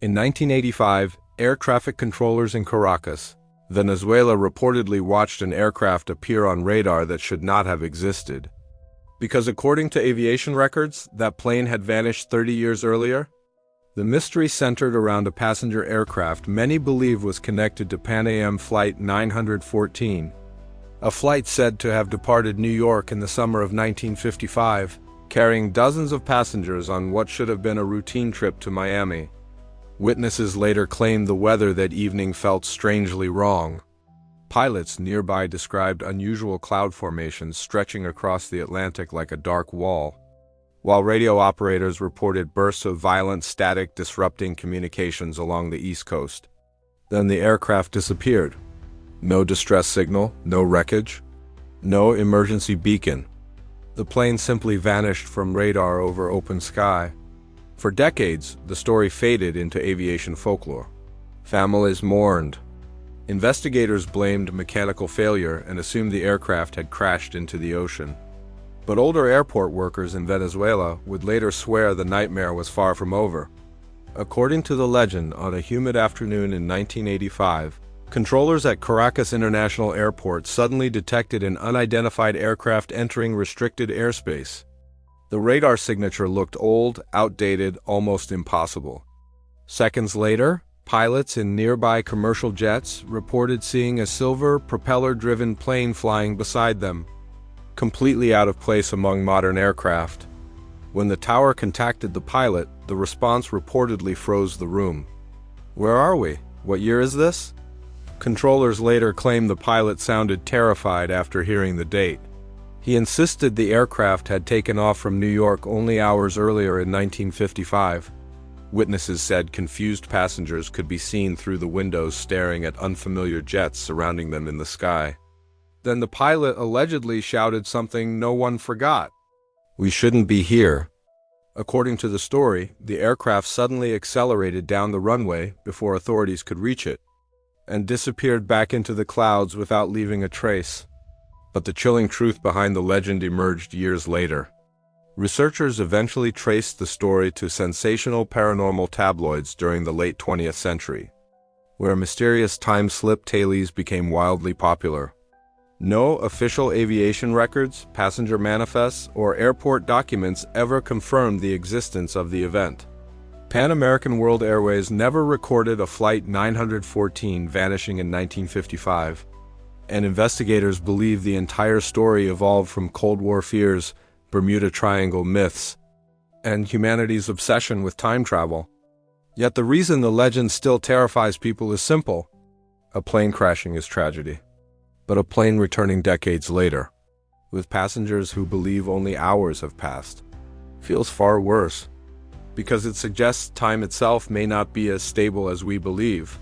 In 1985, air traffic controllers in Caracas, Venezuela reportedly watched an aircraft appear on radar that should not have existed. Because according to aviation records, that plane had vanished 30 years earlier. The mystery centered around a passenger aircraft many believe was connected to Pan Am Flight 914, a flight said to have departed New York in the summer of 1955, carrying dozens of passengers on what should have been a routine trip to Miami. Witnesses later claimed the weather that evening felt strangely wrong. Pilots nearby described unusual cloud formations stretching across the Atlantic like a dark wall, while radio operators reported bursts of violent static disrupting communications along the East Coast. Then the aircraft disappeared. No distress signal, no wreckage, no emergency beacon. The plane simply vanished from radar over open sky. For decades, the story faded into aviation folklore. Families mourned. Investigators blamed mechanical failure and assumed the aircraft had crashed into the ocean. But older airport workers in Venezuela would later swear the nightmare was far from over. According to the legend, on a humid afternoon in 1985, controllers at Caracas International Airport suddenly detected an unidentified aircraft entering restricted airspace. The radar signature looked old, outdated, almost impossible. Seconds later, pilots in nearby commercial jets reported seeing a silver, propeller-driven plane flying beside them, completely out of place among modern aircraft. When the tower contacted the pilot, the response reportedly froze the room. "Where are we? What year is this?" Controllers later claimed the pilot sounded terrified after hearing the date. He insisted the aircraft had taken off from New York only hours earlier in 1955. Witnesses said confused passengers could be seen through the windows staring at unfamiliar jets surrounding them in the sky. Then the pilot allegedly shouted something no one forgot. "We shouldn't be here." According to the story, the aircraft suddenly accelerated down the runway before authorities could reach it, and disappeared back into the clouds without leaving a trace. But the chilling truth behind the legend emerged years later. Researchers eventually traced the story to sensational paranormal tabloids during the late 20th century, where mysterious time-slip tales became wildly popular. No official aviation records, passenger manifests, or airport documents ever confirmed the existence of the event. Pan American World Airways never recorded a Flight 914 vanishing in 1955, and investigators believe the entire story evolved from Cold War fears, Bermuda Triangle myths, and humanity's obsession with time travel. Yet the reason the legend still terrifies people is simple. A plane crashing is tragedy. But a plane returning decades later, with passengers who believe only hours have passed, feels far worse, because it suggests time itself may not be as stable as we believe.